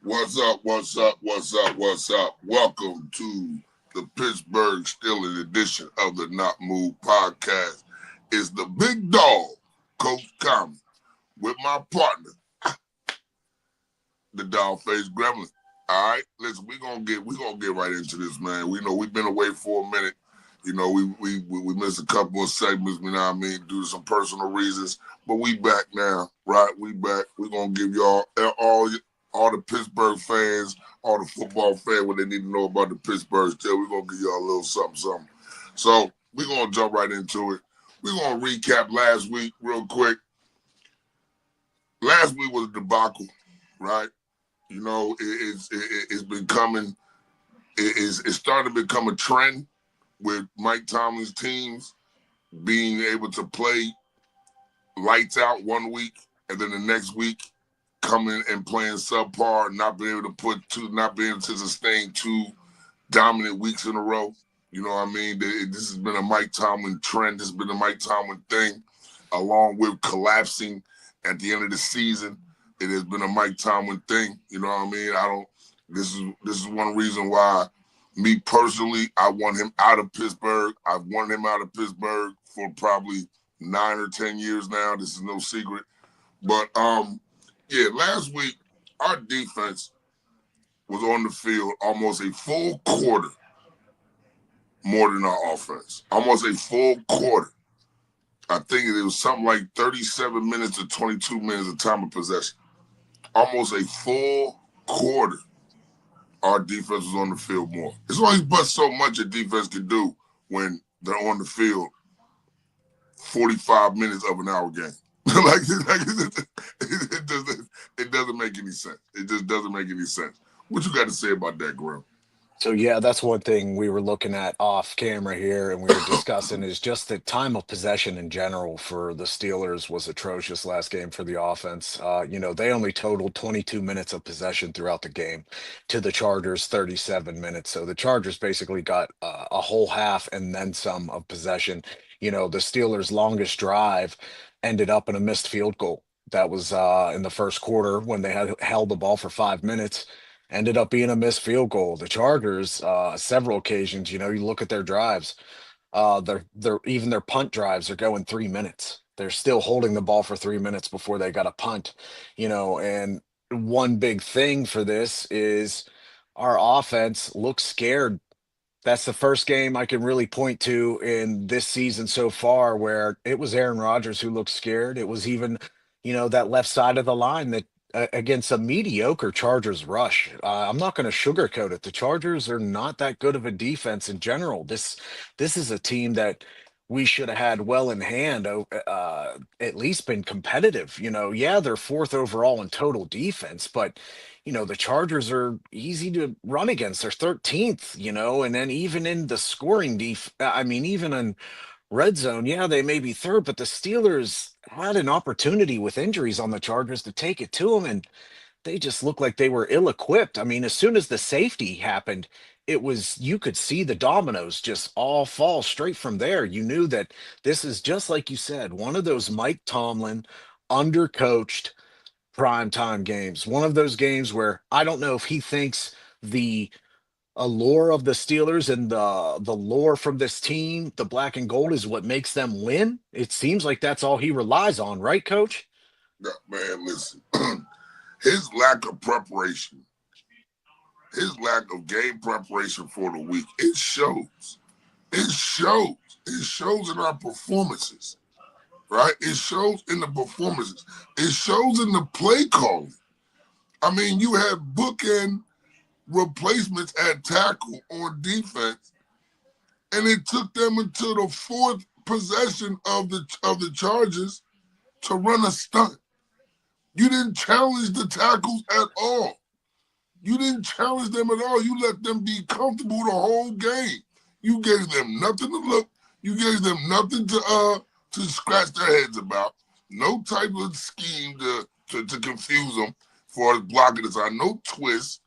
What's up? What's up? What's up? What's up? Welcome to the Pittsburgh Steelers edition of the Not Move podcast. It's the big dog, Coach Common, with my partner, the dog face Gremlin. All right, listen, we gonna get right into this, man. We know we've been away for a minute. You know, we missed a couple of segments, you know what I mean, due to some personal reasons. But we back now, right? We back. We're gonna give y'all all the Pittsburgh fans, all the football fans, what they need to know about the Pittsburgh Steelers. We're gonna give y'all a little something. So we're gonna jump right into it. We're gonna recap last week real quick. Last week was a debacle, right? You know, it's been coming. It's starting to become a trend with Mike Tomlin's teams being able to play lights out one week and then the next week coming and playing subpar, not being able to sustain two dominant weeks in a row. You know what I mean? This has been a Mike Tomlin trend. This has been a Mike Tomlin thing, along with collapsing at the end of the season. It has been a Mike Tomlin thing. You know what I mean? This is one reason why, me personally, I want him out of Pittsburgh. I've wanted him out of Pittsburgh for probably 9 or 10 years now. This is no secret. But last week our defense was on the field almost a full quarter more than our offense. Almost a full quarter. I think it was something like 37 minutes to 22 minutes of time of possession. Almost a full quarter. Our defense was on the field more. It's only but so much a defense can do when they're on the field 45 minutes of an hour game. It doesn't make any sense. It just doesn't make any sense. What you got to say about that, Graham? So yeah, that's one thing we were looking at off camera here and we were discussing is just the time of possession in general for the Steelers was atrocious last game for the offense. They only totaled 22 minutes of possession throughout the game to the Chargers 37 minutes. So the Chargers basically got a whole half and then some of possession. The Steelers' longest drive ended up in a missed field goal. That was in the first quarter when they had held the ball for 5 minutes, ended up being a missed field goal. The Chargers, several occasions, you look at their drives, their even their punt drives are going 3 minutes. They're still holding the ball for 3 minutes before they got a punt, and one big thing for this is our offense looks scared. That's the first game I can really point to in this season so far where it was Aaron Rodgers who looked scared. It was even, that left side of the line that against a mediocre Chargers rush. I'm not going to sugarcoat it. The Chargers are not that good of a defense in general. This is a team that we should have had well in hand, at least been competitive. Yeah, they're fourth overall in total defense, but the Chargers are easy to run against. They're 13th, and then even in the scoring even in red zone, yeah, they may be third, but the Steelers had an opportunity with injuries on the Chargers to take it to them, and they just looked like they were ill-equipped. I mean, as soon as the safety happened, you could see the dominoes just all fall straight from there. You knew that this is just like you said, one of those Mike Tomlin undercoached primetime games. One of those games where I don't know if he thinks the allure of the Steelers and the lore from this team, the black and gold, is what makes them win. It seems like that's all he relies on, right, Coach? Yeah, man, listen. His lack of preparation, his lack of game preparation for the week, it shows. It shows. It shows in our performances, right? It shows in the performances. It shows in the play calling. I mean, you have bookend replacements at tackle on defense, and it took them until the fourth possession of the Chargers to run a stunt. You didn't challenge the tackles at all. You didn't challenge them at all. You let them be comfortable the whole game. You gave them nothing to look. You gave them nothing to scratch their heads about. No type of scheme to confuse them for blocking this. No twists,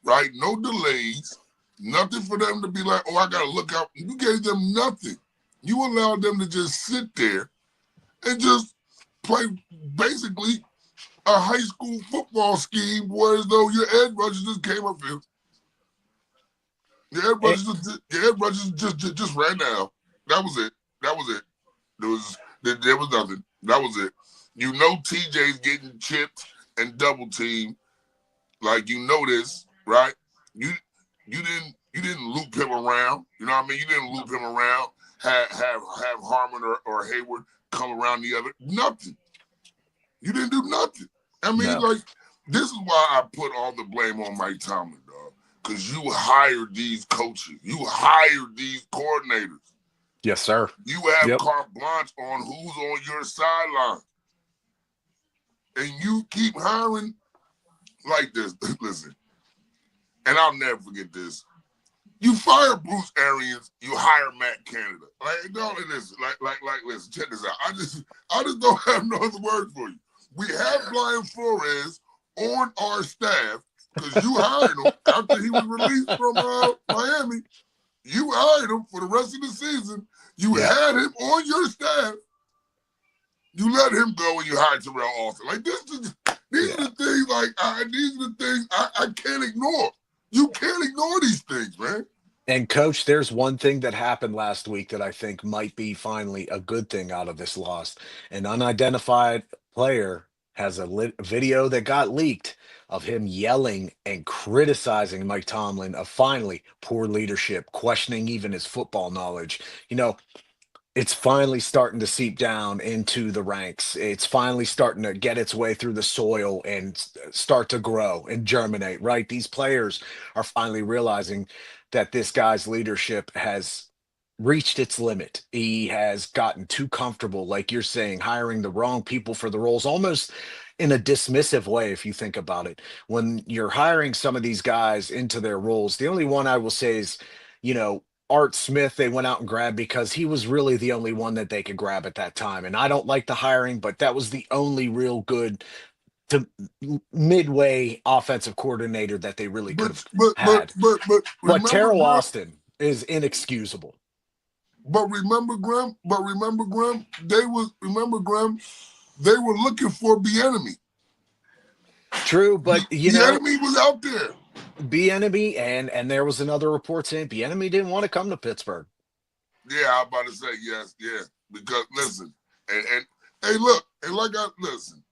right? No delays. Nothing for them to be like, oh, I got to look out. You gave them nothing. You allowed them to just sit there and just play basically a high school football scheme where as though your edge rushers just came up here. Your edge rushers just ran down. That was it. That was it. There was nothing. That was it. You know TJ's getting chipped and double teamed. Like you know this, right? You didn't loop him around. You know what I mean? You didn't loop him around. Have Harmon or Hayward come around the other. Nothing. You didn't do nothing. I mean, No. like, this is why I put all the blame on Mike Tomlin, dog. Because you hired these coaches. You hired these coordinators. Yes, sir. You have Yep. carte blanche on who's on your sideline. And you keep hiring like this. Listen, and I'll never forget this. You fire Bruce Arians, you hire Matt Canada. Like, no, listen, listen, check this out. I just don't have no other word for you. We have Brian Flores on our staff because you hired him after he was released from Miami. You hired him for the rest of the season. You had him on your staff. You let him go and you hired Terrell Austin. Like these are the things. These are the things I can't ignore. You can't ignore these things, man. And coach, there's one thing that happened last week that I think might be finally a good thing out of this loss. An unidentified player has a video that got leaked of him yelling and criticizing Mike Tomlin of finally poor leadership, questioning even his football knowledge. You know, it's finally starting to seep down into the ranks. It's finally starting to get its way through the soil and start to grow and germinate, right? These players are finally realizing that this guy's leadership has reached its limit. He has gotten too comfortable, like you're saying, hiring the wrong people for the roles, almost in a dismissive way, if you think about it. When you're hiring some of these guys into their roles, the only one I will say is, you know, Art Smith, they went out and grabbed because he was really the only one that they could grab at that time. And I don't like the hiring, but that was the only real good to midway offensive coordinator that they really could But have but but had. but but But remember, Terrell Grim. Austin is inexcusable. But remember, Grim. But remember, Grim. They were looking for the enemy. True, but you The know, enemy was out there. Bieniemy and there was another report saying Bieniemy didn't want to come to Pittsburgh. Yeah, I'm about to say yes, yeah. Because listen, and hey, look, and listen.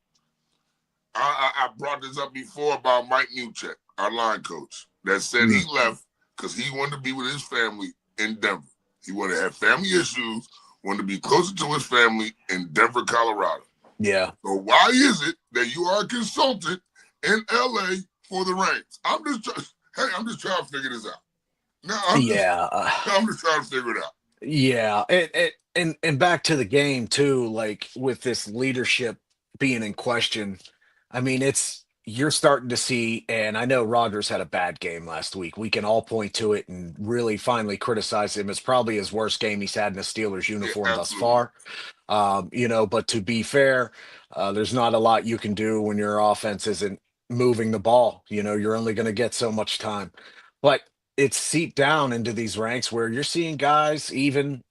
I brought this up before about Mike Newcheck, our line coach, that said he left because he wanted to be with his family in Denver. He wanted to have family issues, wanted to be closer to his family in Denver, Colorado. Yeah. So why is it that you are a consultant in LA for the Rams? I'm just trying to figure this out. No, Yeah. I'm just trying to figure it out. Yeah. And back to the game too, like with this leadership being in question. I mean, it's you're starting to see, and I know Rodgers had a bad game last week. We can all point to it and really finally criticize him. It's probably his worst game he's had in a Steelers Yeah, uniform thus absolutely. far. But to be fair, there's not a lot you can do when your offense isn't moving the ball. You know, you're only going to get so much time. But it's seeped down into these ranks where you're seeing guys, even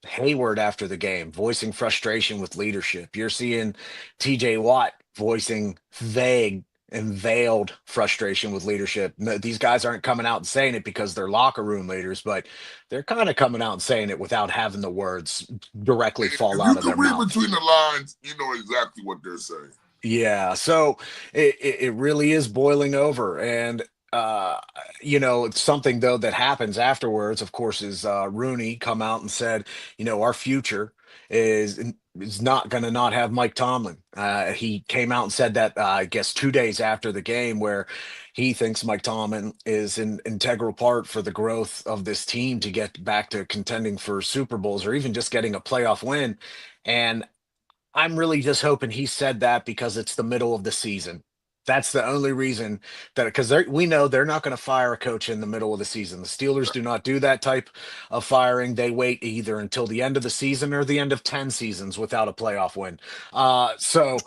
Hayward after the game, voicing frustration with leadership. You're seeing TJ Watt voicing vague and veiled frustration with leadership. No, these guys aren't coming out and saying it because they're locker room leaders, but they're kind of coming out and saying it without having the words directly fall If out you of can their read mouth. between the lines, you know exactly what they're saying. Yeah, so it really is boiling over, and uh, it's something though that happens afterwards. Of course, is Rooney come out and said, our future is is not going to not have Mike Tomlin. He came out and said that I guess 2 days after the game, where he thinks Mike Tomlin is an integral part for the growth of this team to get back to contending for Super Bowls or even just getting a playoff win. And I'm really just hoping he said that because it's the middle of the season. That's the only reason that because we know they're not going to fire a coach in the middle of the season. The Steelers do not do that type of firing. They wait either until the end of the season or the end of 10 seasons without a playoff win. So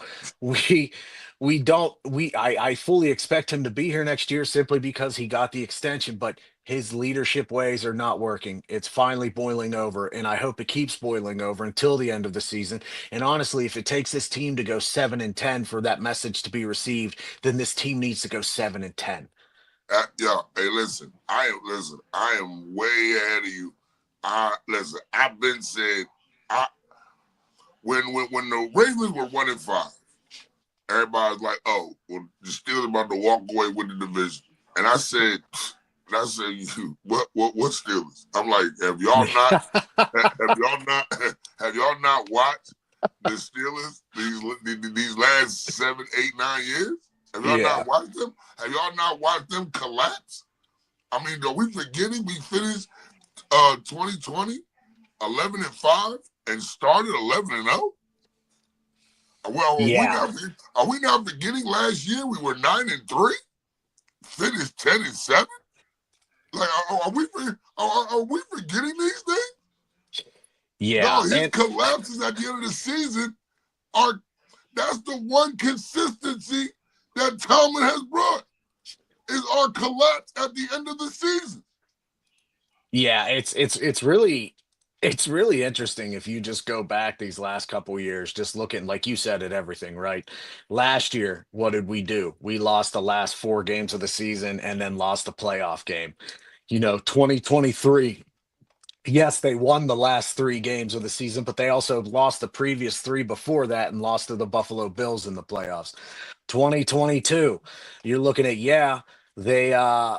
we we don't we I fully expect him to be here next year simply because he got the extension, but his leadership ways are not working. It's finally boiling over, and I hope it keeps boiling over until the end of the season. And honestly, if it takes this team to go 7-10 for that message to be received, then this team needs to go 7-10. Yeah, hey, I am way ahead of you. Listen, I've been saying, I when the Ravens were 1-5, everybody's like, "Oh, well, the Steelers about to walk away with the division," and you what Steelers? I'm like, have y'all not watched the Steelers these last 7, 8, 9 years? Have y'all Yeah. not watched them? Have y'all not watched them collapse? I mean, are we forgetting we finished 2020 11-5 and started 11-0? Yeah. Are we not forgetting last year we were 9-3, finished 10-7? Like, are we forgetting these things? Yeah. No, his And collapses at the end of the season that's the one consistency that Tomlin has brought is our collapse at the end of the season. yeah, it's really interesting if you just go back these last couple years, just looking like you said at everything, right? Last year, what did we do? We lost the last 4 games of the season and then lost the playoff game. 2023, yes, they won the last 3 games of the season, but they also lost the previous 3 before that and lost to the Buffalo Bills in the playoffs. 2022, you're looking at, yeah, they uh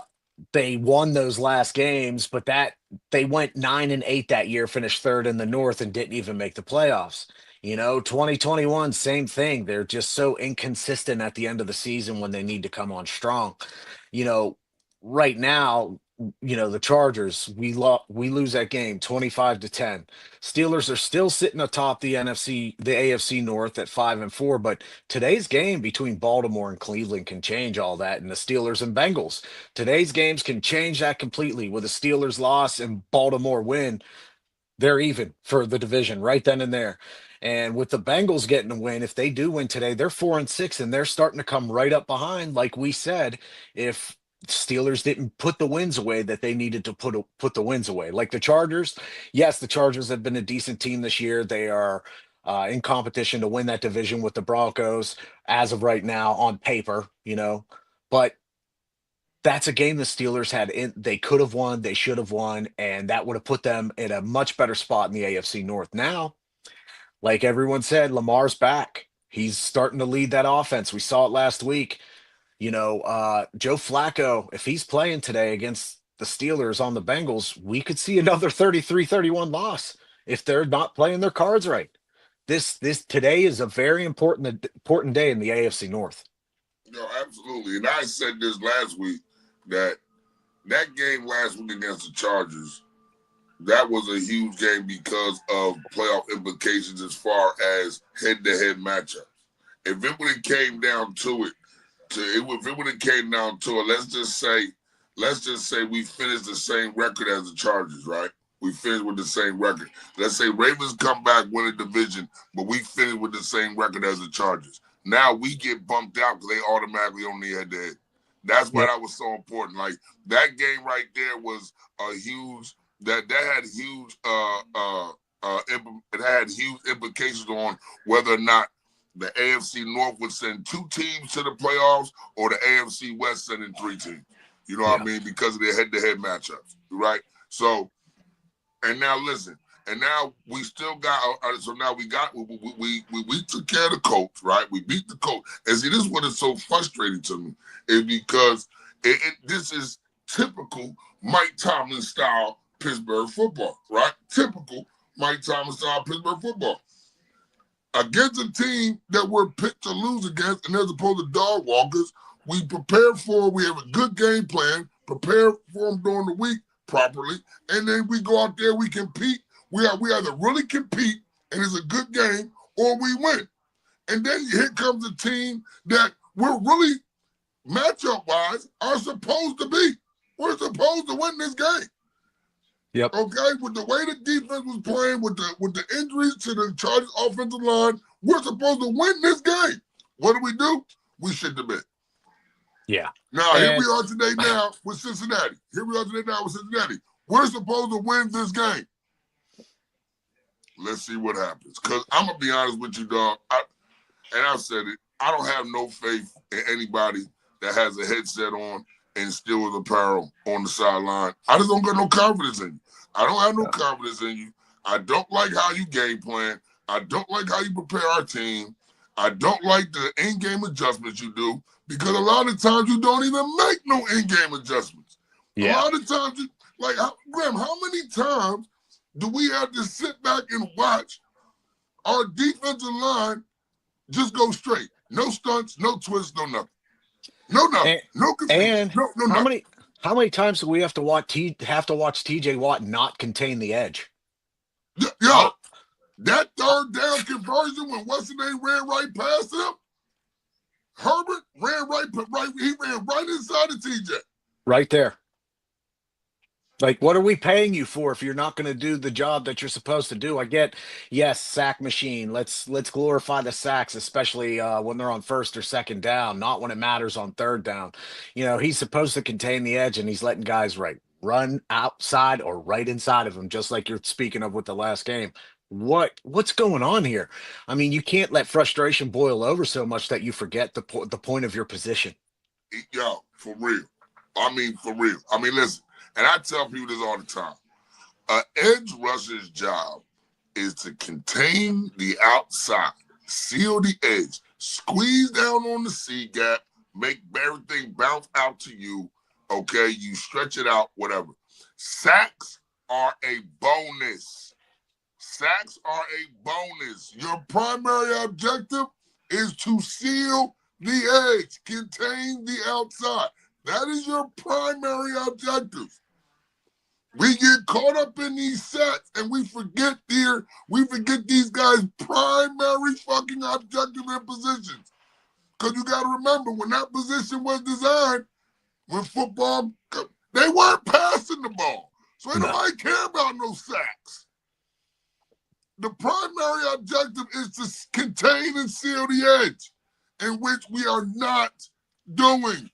they won those last games, but that they went 9-8 that year, finished third in the North and didn't even make the playoffs. 2021, same thing. They're just so inconsistent at the end of the season when they need to come on strong. You know, right now, the Chargers, we lose that game 25-10. Steelers are still sitting atop the AFC North at 5-4, but today's game between Baltimore and Cleveland can change all that, and the Steelers and Bengals. Today's games can change that completely. With a Steelers loss and Baltimore win, they're even for the division right then and there. And with the Bengals getting a win, if they do win today, they're 4-6, and they're starting to come right up behind. Like we said, if Steelers didn't put the wins away that they needed to put the wins away, like the Chargers. Yes, the Chargers have been a decent team this year. They are in competition to win that division with the Broncos as of right now on paper. But that's a game the Steelers they could have won, they should have won, and that would have put them in a much better spot in the AFC North. Now, like everyone said, Lamar's back. He's starting to lead that offense. We saw it last week. Joe Flacco, if he's playing today against the Steelers on the Bengals, we could see another 33-31 loss if they're not playing their cards right. This today is a very important day in the AFC North. No, absolutely. And I said this last week that game last week against the Chargers, that was a huge game because of playoff implications as far as head-to-head matchups. If it would have came down to it, if it would have came down to it, let's just say we finished the same record as the Chargers, right? We finished with the same record. Let's say Ravens come back, win a division, but we finished with the same record as the Chargers. Now we get bumped out because they automatically on the head-to-head. That's why Yep. that was so important. Like that game right there was a huge. That had huge. It had huge implications on whether or not the AFC North would send 2 teams to the playoffs or the AFC West sending 3 teams. You know what I Yeah. mean? Because of their head-to-head matchups, right? So, and now listen, and now we still got. So now we took care of the Colts, right? We beat the Colts. And see, this is what is so frustrating to me is because this is typical Mike Tomlin style Pittsburgh football, right? Typical Mike Tomlin style Pittsburgh football. Against a team that we're picked to lose against, and as opposed to dog walkers, we prepare for, we have a good game plan, prepare for them during the week properly, and then we go out there, we compete. We either really compete, and it's a good game, or we win. And then here comes a team that we're really, matchup-wise, are supposed to beat. We're supposed to win this game. Yep. Okay, with the way the defense was playing, with the injuries to the Chargers offensive line, we're supposed to win this game. What do? we shit the bed. Yeah. Now, here we are today now with Cincinnati. We're supposed to win this game. Let's see what happens. Because I'm going to be honest with you, dog. I've said it. I don't have no faith in anybody that has a headset on and still with apparel on the sideline. I just don't got no confidence in you. I don't have no confidence in you. I don't like how you game plan. I don't like how you prepare our team. I don't like the in-game adjustments you do because a lot of times you don't even make no in-game adjustments. Yeah. A lot of times, Graham, how many times do we have to sit back and watch our defensive line just go straight? No stunts, no twists, no nothing. No nothing. No confusion. No nothing. How many times do we have to watch TJ Watt not contain the edge? Yo, that third down conversion when what's-his-name ran right past him, Herbert ran right. He ran right inside of TJ. Right there. Like, what are we paying you for if you're not going to do the job that you're supposed to do? I get, yes, sack machine. Let's glorify the sacks, especially when they're on first or second down, not when it matters on third down. You know, he's supposed to contain the edge, and he's letting guys run outside or right inside of him, just like you're speaking of with the last game. What's going on here? I mean, you can't let frustration boil over so much that you forget the point of your position. Yo, for real. I mean, listen. And I tell people this all the time. An edge rusher's job is to contain the outside, seal the edge, squeeze down on the C gap, make everything bounce out to you, okay? You stretch it out, whatever. Sacks are a bonus. Sacks are a bonus. Your primary objective is to seal the edge, contain the outside. That is your primary objective. We get caught up in these sets and we forget these guys' primary fucking objective and positions. Because you got to remember, when that position was designed, when football, they weren't passing the ball. So ain't nobody care about no sacks. The primary objective is to contain and seal the edge, in which we are not doing.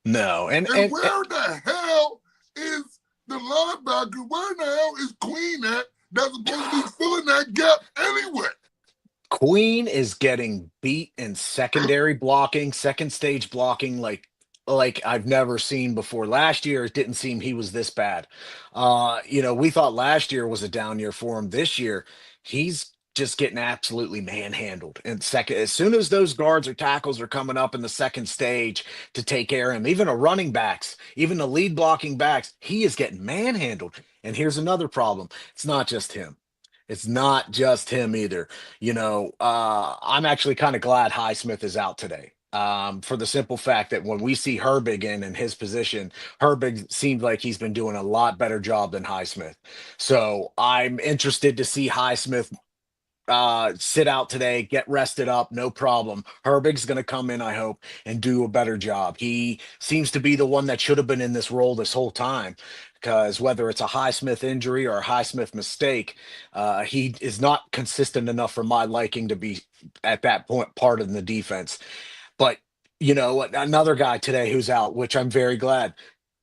No. And where the hell is the linebacker? Where the hell is Queen at that's supposed to be filling that gap anyway? Queen is getting beat in secondary blocking, second stage blocking like I've never seen before. Last year, it didn't seem he was this bad. We thought last year was a down year for him. This year, he's just getting absolutely manhandled. And second, as soon as those guards or tackles are coming up in the second stage to take care of him, even the running backs, even the lead blocking backs, he is getting manhandled. And here's another problem. It's not just him. It's not just him either. I'm actually kind of glad Highsmith is out today. For the simple fact that when we see Herbig in his position, Herbig seems like he's been doing a lot better job than Highsmith. So I'm interested to see Highsmith sit out today, get rested up, no problem. Herbig's going to come in, I hope, and do a better job. He seems to be the one that should have been in this role this whole time, because whether it's a Highsmith injury or a Highsmith mistake, he is not consistent enough for my liking to be at that point part of the defense. But another guy today who's out, which I'm very glad,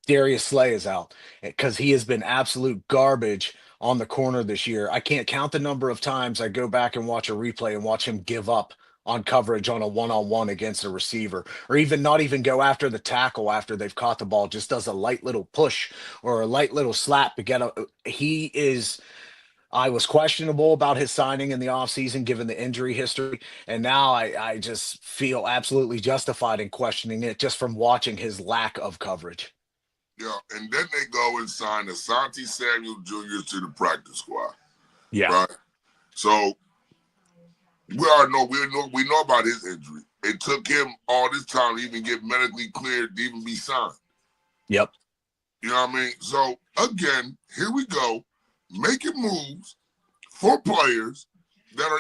Darius Slay is out, because he has been absolute garbage on the corner this year. I can't count the number of times I go back and watch a replay and watch him give up on coverage on a one-on-one against a receiver, or even not even go after the tackle after they've caught the ball, just does a light little push or a light little slap to get I was questionable about his signing in the offseason given the injury history, and now I just feel absolutely justified in questioning it just from watching his lack of coverage. Yeah, and then they go and sign Asante Samuel Jr. to the practice squad. Yeah. Right? So we know about his injury. It took him all this time to even get medically cleared to even be signed. Yep. You know what I mean? So again, here we go, making moves for players that are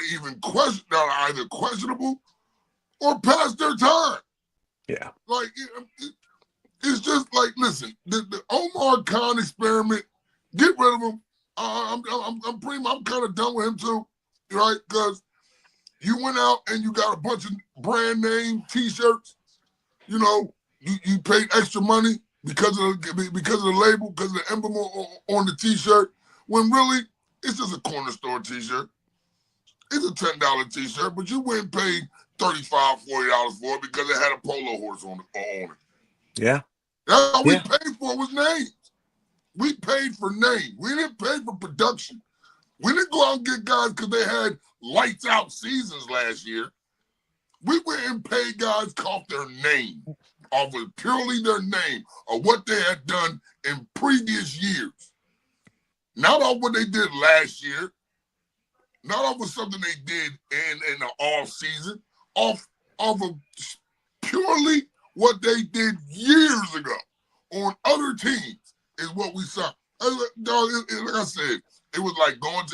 either questionable or past their time. Yeah. Like it's just like, listen, the Omar Khan experiment, get rid of him. I'm kind of done with him too, right? Because you went out and you got a bunch of brand name T-shirts you paid extra money because of the label, because of the emblem on the T-shirt. When really it's just a corner store T-shirt. It's a $10 T-shirt, but you went and paid $35, $40 for it because it had a polo horse on it. Yeah. That's all we paid for was names. We paid for names. We didn't pay for production. We didn't go out and get guys because they had lights out seasons last year. We went and paid guys off their name, off of purely their name of what they had done in previous years. Not off what they did last year, not off of something they did in the off season, off of purely what they did years ago on other teams is what we saw. Like I said, it was like going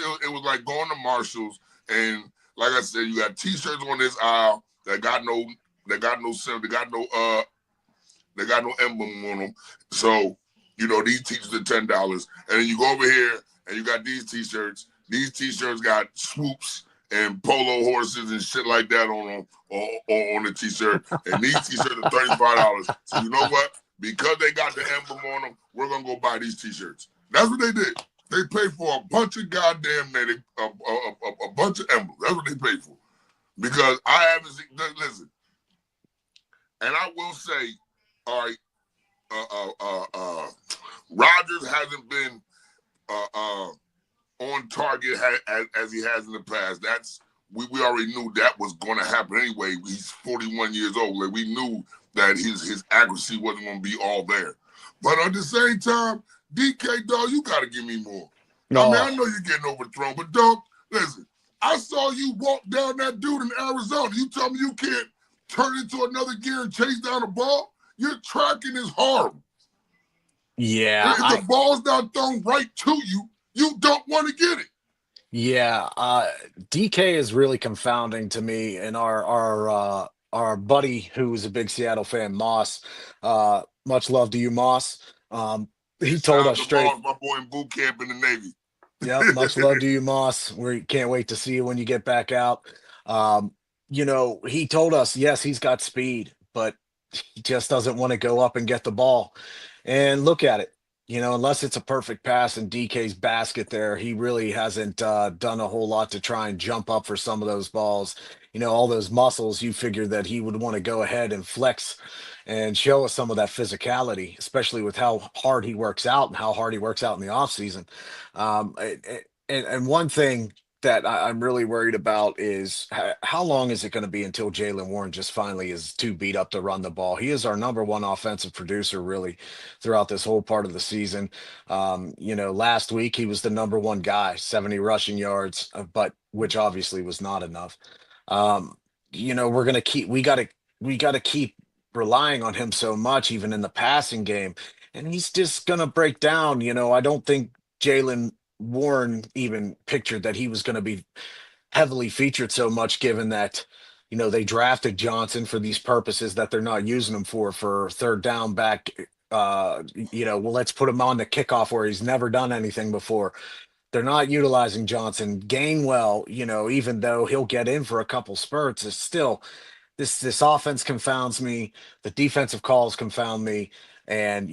to Marshalls, and like I said, you got T-shirts on this aisle that got no emblem on them. So these T-shirts are $10, and then you go over here and you got these T-shirts. These T-shirts got swoops and polo horses and shit like that on the T-shirt, and these T-shirts are $35. So you know what? Because they got the emblem on them, we're gonna go buy these T-shirts. That's what they did. They paid for a bunch of goddamn a bunch of emblems. That's what they paid for. Because I haven't seen. Listen, and I will say, all right, Rodgers hasn't been on target as he has in the past. We already knew that was going to happen anyway. He's 41 years old. Like, we knew that his accuracy wasn't going to be all there. But at the same time, DK, dog, you got to give me more. No. I mean, I know you're getting overthrown, but dog, listen, I saw you walk down that dude in Arizona. You tell me you can't turn into another gear and chase down a ball? Your tracking is horrible. Yeah. If the ball's not thrown right to you, you don't want to get it. Yeah, DK is really confounding to me, and our buddy who's a big Seattle fan, Moss. Much love to you, Moss. He told us straight. Moss, my boy in boot camp in the Navy. Yep, much love to you, Moss. We can't wait to see you when you get back out. He told us, yes, he's got speed, but he just doesn't want to go up and get the ball. And look at it. Unless it's a perfect pass in DK's basket there, he really hasn't done a whole lot to try and jump up for some of those balls. All those muscles, you figure that he would want to go ahead and flex and show us some of that physicality, especially with how hard he works out and how hard he works out in the offseason. And one thing that I'm really worried about is how long is it going to be until Jalen Warren just finally is too beat up to run the ball? He is our number one offensive producer, really, throughout this whole part of the season. Last week he was the number one guy, 70 rushing yards, but which obviously was not enough. We got to keep relying on him so much, even in the passing game, and he's just going to break down. I don't think Jalen Warren even pictured that he was going to be heavily featured so much, given that they drafted Johnson for these purposes that they're not using him for third down back. Let's put him on the kickoff where he's never done anything before. They're not utilizing Johnson. Gainwell, even though he'll get in for a couple spurts, is still this offense confounds me. The defensive calls confound me. And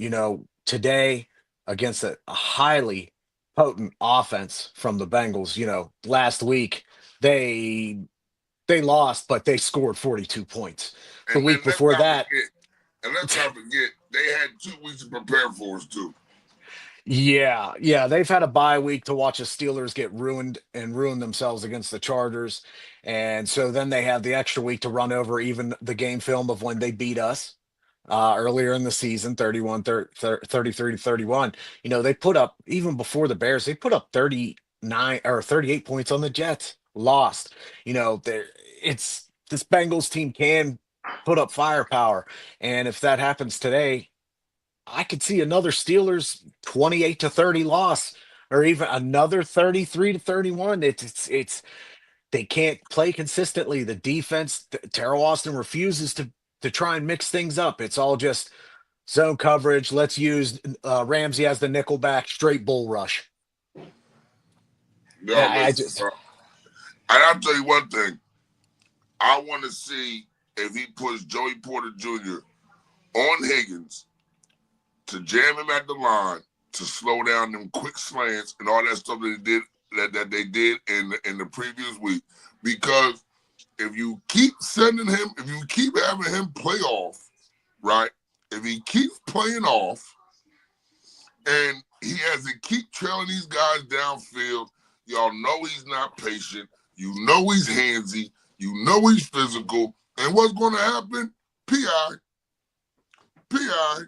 today against a highly potent offense from the Bengals, last week they lost, but they scored 42 points. The week before that. And let's not forget, they had 2 weeks to prepare for us too. Yeah, they've had a bye week to watch the Steelers get ruined and ruin themselves against the Chargers. And so then they have the extra week to run over even the game film of when they beat us earlier in the season, 33 to 31. They put up, even before the Bears, they put up 39 or 38 points on the Jets, lost. It's this Bengals team can put up firepower. And if that happens today, I could see another Steelers 28 to 30 loss, or even another 33 to 31. It's they can't play consistently. The defense, Terrell Austin refuses to try and mix things up. It's all just zone coverage. Let's use Ramsey as the nickelback, straight bull rush. No, I'll tell you one thing. I want to see if he puts Joey Porter Jr. on Higgins to jam him at the line to slow down them quick slants and all that stuff that they did that they did in the previous week. Because if you keep sending him, if you keep having him play off, right? If he keeps playing off and he has to keep trailing these guys downfield, y'all know he's not patient. You know he's handsy. You know he's physical. And what's going to happen? PI, PI.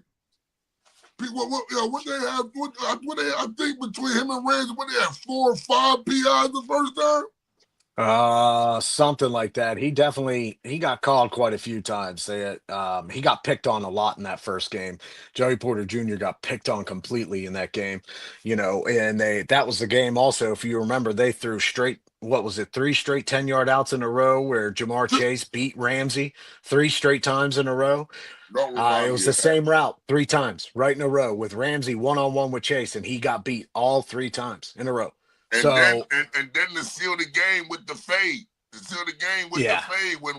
What they have? What they? I think between him and Ramsey, what they have 4 or 5 PIs the first time. Something like that. He got called quite a few times. He got picked on a lot in that first game. Joey Porter Jr. got picked on completely in that game, and that was the game also. If you remember, they threw straight, what was it, 3 straight 10-yard outs in a row where Jamar Chase beat Ramsey 3 straight times in a row. Don't It remind was me the of that. same route 3 times right in a row with Ramsey one-on-one with Chase, and he got beat all 3 times in a row. And then So and then to seal the game with the fade. To seal the game with the yeah. fade when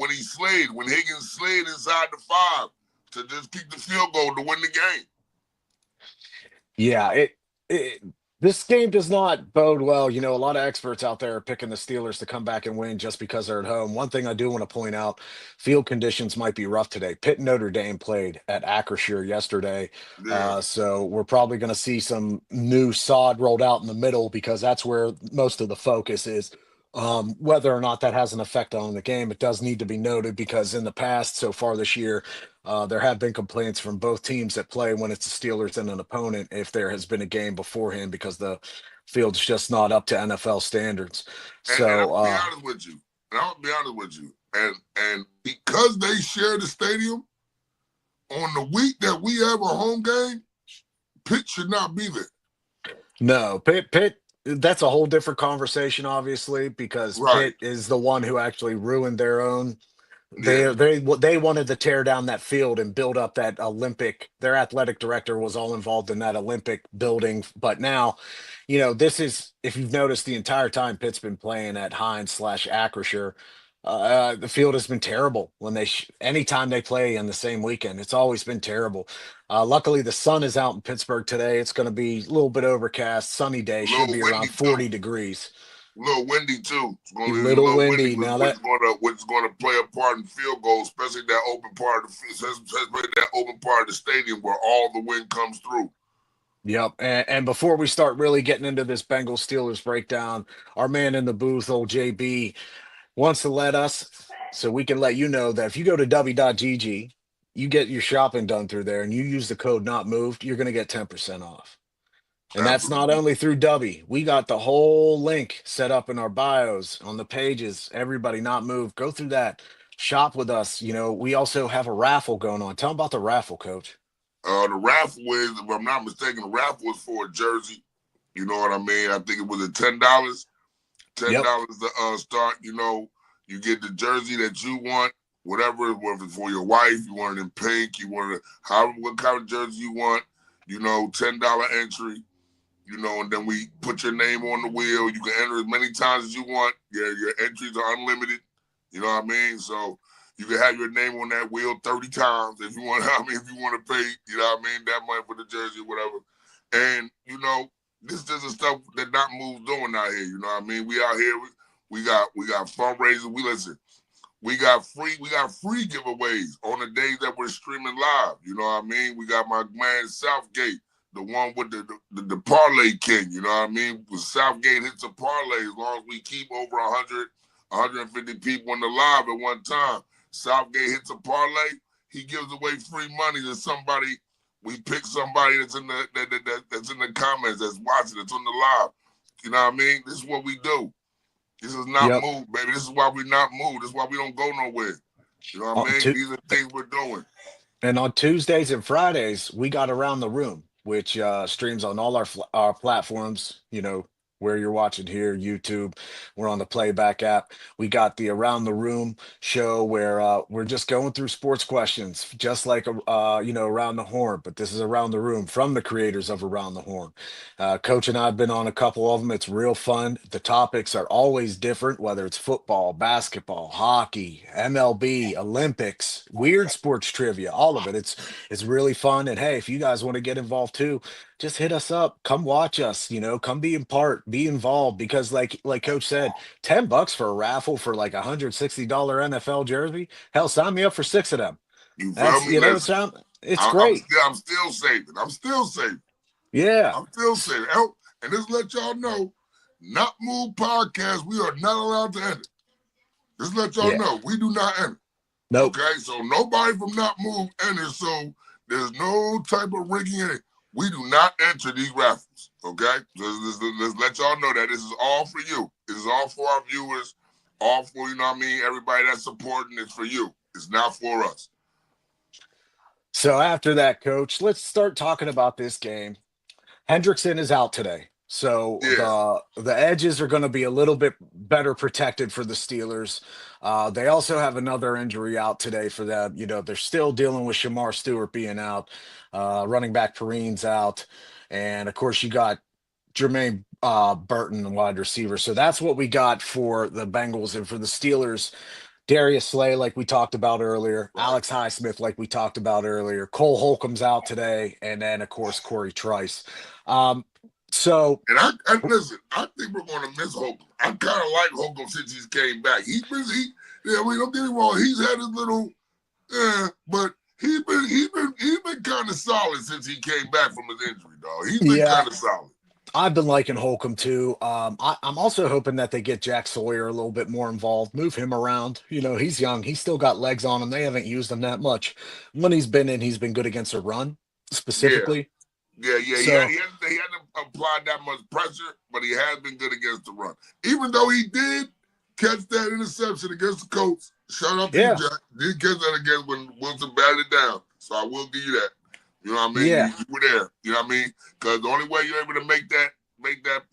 he slid, when Higgins slid inside the 5 to just keep the field goal to win the game. Yeah, it this game does not bode well. A lot of experts out there are picking the Steelers to come back and win just because they're at home. One thing I do want to point out, field conditions might be rough today. Pitt and Notre Dame played at Acrisure yesterday. Yeah. So we're probably going to see some new sod rolled out in the middle because that's where most of the focus is. Whether or not that has an effect on the game, it does need to be noted because in the past, so far this year, there have been complaints from both teams that play when it's the Steelers and an opponent if there has been a game beforehand because the field's just not up to NFL standards. And So, I'll be honest with you. And I'll be honest with you. And because they share the stadium, on the week that we have a home game, Pitt should not be there. no, Pitt, that's a whole different conversation, obviously, because Right. Pitt is the one who actually ruined their own. Yeah. They wanted to tear down that field and build up that Olympic. Their athletic director was all involved in that Olympic building, but now, this is, if you've noticed the entire time Pitt's been playing at Heinz/Acrisure, the field has been terrible when anytime they play in the same weekend. It's always been terrible. Luckily, the sun is out in Pittsburgh today. It's going to be a little bit overcast, sunny day. A Should little be windy around too. 40 degrees. A little windy too. It's going A to be a little little windy, windy. Now that which is going to play a part in field goal, especially that open part of the stadium where all the wind comes through. Yep. And before we start really getting into this Bengals Steelers breakdown, our man in the booth, old JB, wants to let us so we can let you know that if you go to w.gg, you get your shopping done through there and you use the code not moved, you're going to get 10% off. And that's not Absolutely. only through W. We got the whole link set up in our bios on the pages. Everybody not moved. Go through that. Shop with us. We also have a raffle going on. Tell them about the raffle, coach. The raffle is, if I'm not mistaken, the raffle was for a jersey. You know what I mean? I think it was at $10. ten Yep. dollars to start. You get the jersey that you want, whatever it's for your wife. You want it in pink. You want it however what kind of jersey you want. $10 entry. And then we put your name on the wheel. You can enter as many times as you want. Yeah, your entries are unlimited. You know what I mean? So you can have your name on that wheel 30 times if you want. If you want to pay, that money for the jersey or whatever. And this is the stuff that not moves doing out here. You know what I mean? We out here. We got fundraisers. We got free giveaways on the days that we're streaming live. You know what I mean? We got my man Southgate, the one with the parlay king. You know what I mean? When Southgate hits a parlay, as long as we keep over 100, 150 people in the live at one time, Southgate hits a parlay. He gives away free money to somebody. We pick somebody that's in that's in the comments, that's watching, that's on the live. You know what I mean? This is what we do. This is not Yep. moved, baby. This is why we not moved. This is why we don't go nowhere. You know what I On mean? Tu- These are things we're doing. and on Tuesdays and Fridays, we got Around the Room, which streams on all our platforms. where you're watching here, YouTube. We're on the playback app. We got the Around the Room show where we're just going through sports questions, just like Around the Horn. But this is Around the Room from the creators of Around the Horn. Coach and I've been on a couple of them. It's real fun. The topics are always different, whether it's football, basketball, hockey, MLB, Olympics, weird sports trivia, all of it. It's really fun. And hey, if you guys want to get involved too, just hit us up. Come watch us. Come be in part, be involved. Because like Coach said, $10 for a raffle for like $160 NFL jersey. Hell, sign me up for six of them. You feel That's me? Listen, it's great. I'm still saving. I'm still saving. Yeah. I'm still saving. Oh, and just let y'all know, Not Move Podcast, we are not allowed to end it. Just let y'all Yeah. know, we do not end it. Nope. Okay, so nobody from Not Move entered, so there's no type of rigging in it. We do not enter these raffles. Okay, let's let y'all know that this is all for you. This is all for our viewers, all for everybody that's supporting. It's for you. It's not for us. So after that, Coach, let's start talking about this game. Hendrickson is out today. So Yeah, the edges are going to be a little bit better protected for the Steelers. They also have another injury out today for them. They're still dealing with Shamar Stewart being out. Running back Perrine's out. And of course, you got Jermaine Burton, wide receiver. So that's what we got for the Bengals. And for the Steelers, Darius Slay, like we talked about earlier, right. Alex Highsmith, like we talked about earlier, Cole Holcomb's out today, and then of course Corey Trice. Um, so And I listen. I think we're going to miss Holcomb. I kind of like Holcomb since he's came back. Don't get me wrong. He's had his little, but he's been kind of solid since he came back from his injury, dog. He's been yeah, kind of solid. I've been liking Holcomb too. I'm also hoping that they get Jack Sawyer a little bit more involved, move him around. He's young, he's still got legs on him. They haven't used him that much. When he's been in, he's been good against a run Yeah. specifically. Yeah. So He hasn't applied that much pressure, but he has been good against the run. Even though he did catch that interception against the Colts. Shout out to you, yeah, Jack. Did catch that again when Wilson batted it down. So I will give you that. You know what I mean? yeah, You were there. You know what I mean? Because the only way you're able to make that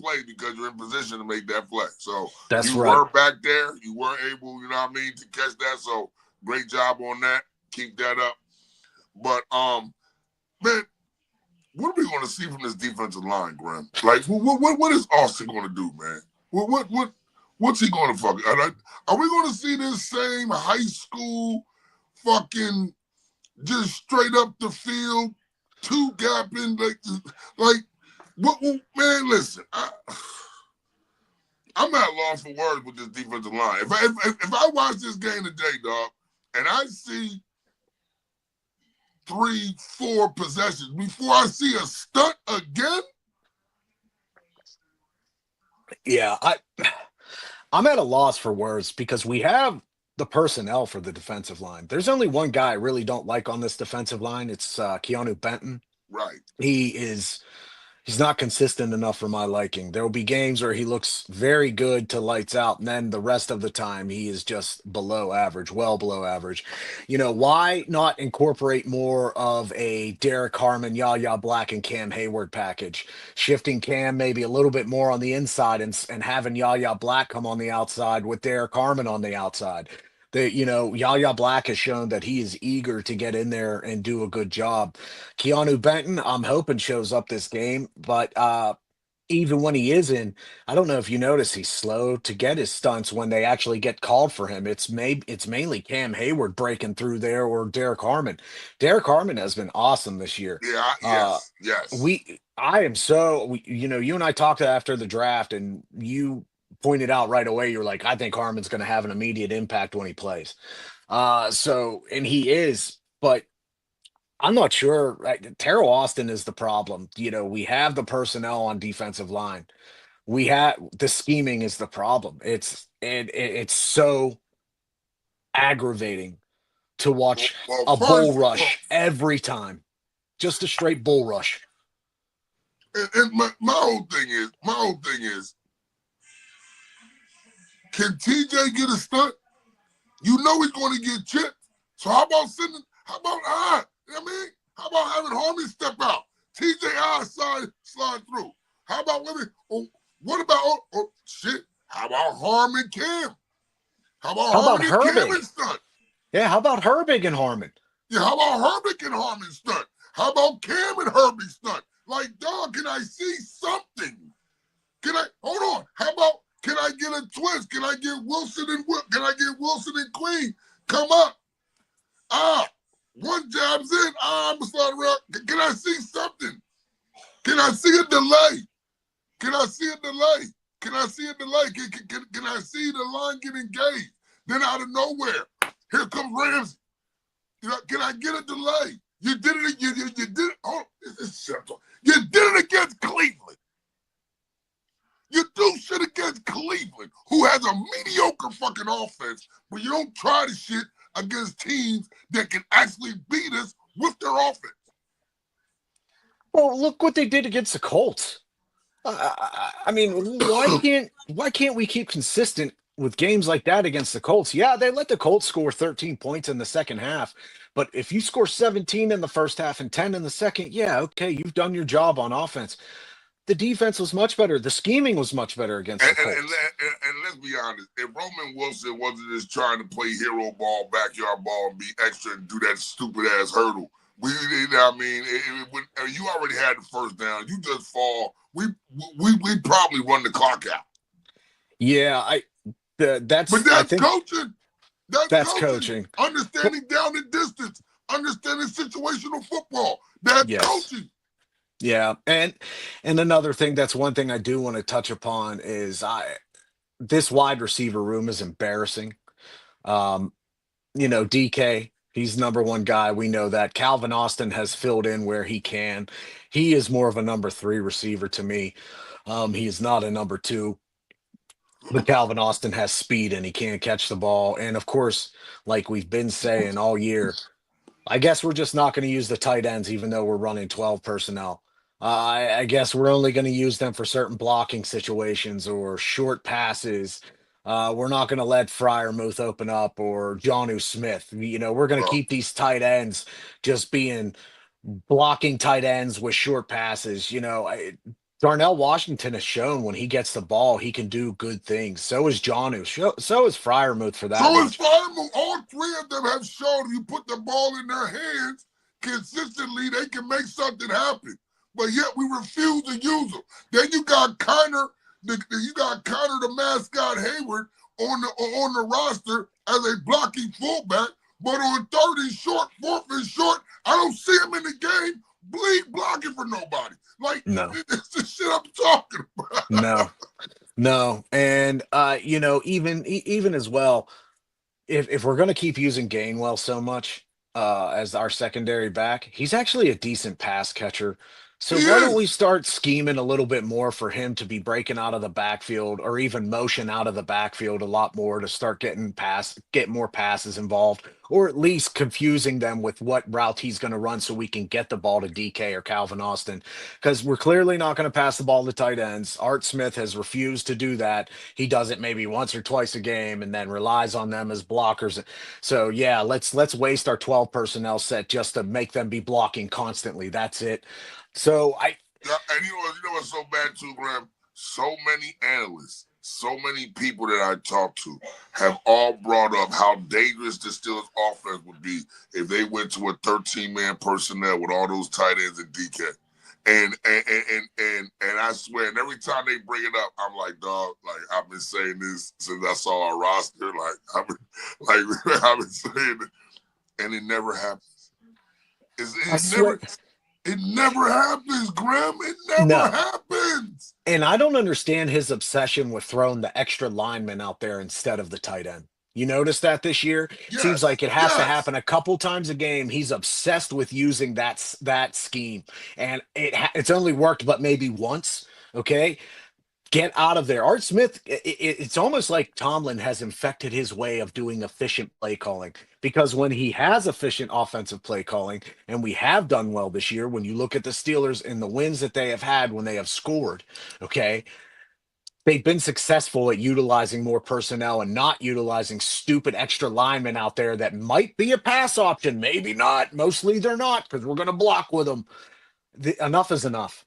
play because you're in position to make that play. So that's you right. were back there. You were able, you know what I mean, to catch that. So great job on that. Keep that up. But man, what are we going to see from this defensive line, Graham? Like, what is Austin going to do, man? What's he going to fuck? Are we going to see this same high school fucking just straight up the field, two gapping like what? Man, listen, I'm at a loss for words with this defensive line. If I watch this game today, dog, and I see 3-4 possessions before I see a stunt again. Yeah, I'm at a loss for words because we have the personnel for the defensive line. There's only one guy I really don't like on this defensive line. It's Keanu Benton. Right. He's not consistent enough for my liking. There will be games where he looks very good to lights out, and then the rest of the time he is just below average, well below average. Why not incorporate more of a Derek Harmon, Yahya Black, and Cam Hayward package? Shifting Cam maybe a little bit more on the inside and having Yahya Black come on the outside with Derek Harmon on the outside. Yahya Black has shown that he is eager to get in there and do a good job. Keanu Benton, I'm hoping shows up this game, but even when he is in, I don't know if you notice he's slow to get his stunts when they actually get called for him. It's mainly Cam Hayward breaking through there or Derek Harmon. Derek Harmon has been awesome this year. Yeah. Uh, Yes. you and I talked after the draft, and you pointed out right away, you're like, I think Harmon's going to have an immediate impact when he plays. And he is, but I'm not sure. Terrell Austin is the problem. We have the personnel on defensive line. We have the scheming is the problem. It's so aggravating to watch Well, a bull first, rush every time, just a straight bull rush. and my whole thing is, can TJ get a stunt? You know he's going to get chipped. So how about how about having Harmon step out? TJ slide through. How about what about Harmon Cam? How about How about Harmon and Cam Herbig? and stunt? Yeah, how about Herbig and Harmon? Yeah, how about Herbig and Harmon stunt? How about Cam and Herbie stunt? Like, dog, can I see something? Can I hold on? How about can I get a twist? Can I get Wilson and can I get Wilson and Queen? Come up. Ah, one jab's in. Ah, I'm sliding around. Can I see something? Can I see a delay? Can I see a delay? Can I see a delay? Can I see the line get engaged? Then out of nowhere, here comes Ramsey. You know, can I get a delay? You did it. You did it. Oh, you did it against Cleveland. You do shit against Cleveland, who has a mediocre fucking offense, but you don't try the shit against teams that can actually beat us with their offense. Well, look what they did against the Colts. I mean, why can't we keep consistent with games like that against the Colts? Yeah, they let the Colts score 13 points in the second half, but if you score 17 in the first half and 10 in the second, yeah, okay, you've done your job on offense. The defense was much better. The scheming was much better against And, the and, and, Colts. and let's be honest, if Roman Wilson wasn't just trying to play hero ball, backyard ball, and be extra and do that stupid ass hurdle, I mean, you already had the first down. You just fall. We probably run the clock out. Yeah, But that's I that's think coaching. That's that's coaching. coaching. But Understanding down and distance. Understanding situational football. That's yes. coaching. Yeah, and another thing, that's one thing I do want to touch upon is I this wide receiver room is embarrassing. Um, DK, he's number one guy. We know that. Calvin Austin has filled in where he can. He is more of a number three receiver to me. He is not a number two, but Calvin Austin has speed and he can catch the ball. And of course, like we've been saying all year, I guess we're just not going to use the tight ends, even though we're running 12 personnel. I guess we're only going to use them for certain blocking situations or short passes. We're not going to let Fryermuth open up or Johnu Smith. We're going to Bro. keep these tight ends just being blocking tight ends with short passes. Darnell Washington has shown when he gets the ball, he can do good things. So is Johnu. So is Fryermuth for that So it's much. fine. All three of them have shown you put the ball in their hands consistently, they can make something happen. But yet we refuse to use them. Then you got Connor, the mascot Hayward, on the roster as a blocking fullback. But on third and short, fourth and short, I don't see him in the game blocking for nobody. Like, No, it's the shit I'm talking about. no. No, and even as well, if we're going to keep using Gainwell so much as our secondary back, he's actually a decent pass catcher. He So why don't we is. start scheming a little bit more for him to be breaking out of the backfield or even motion out of the backfield a lot more to start get more passes involved, or at least confusing them with what route he's going to run so we can get the ball to DK or Calvin Austin. Because we're clearly not going to pass the ball to tight ends. Art Smith has refused to do that. He does it maybe once or twice a game and then relies on them as blockers. So yeah, let's waste our 12 personnel set just to make them be blocking constantly. That's it. So I Yeah, and you know what's so bad too, Graham? So many analysts, so many people that I talk to have all brought up how dangerous the Steelers offense would be if they went to a 13-man personnel with all those tight ends and DK. And I swear, and every time they bring it up, I'm like, dog, like I've been saying this since I saw our roster. Like I've been saying it, and it never happens. I It swear, never it never happens, Graham. It never no. happens. And I don't understand his obsession with throwing the extra lineman out there instead of the tight end. You notice that this year? Seems Yes, like it has to yes. happen a couple times a game. He's obsessed with using that scheme, and it's only worked, but maybe once. Okay, get out of there. Art Smith, it's almost like Tomlin has infected his way of doing efficient play calling, because when he has efficient offensive play calling, and we have done well this year, when you look at the Steelers and the wins that they have had when they have scored, okay, they've been successful at utilizing more personnel and not utilizing stupid extra linemen out there that might be a pass option, maybe not. Mostly they're not, because we're going to block with them. Enough is enough.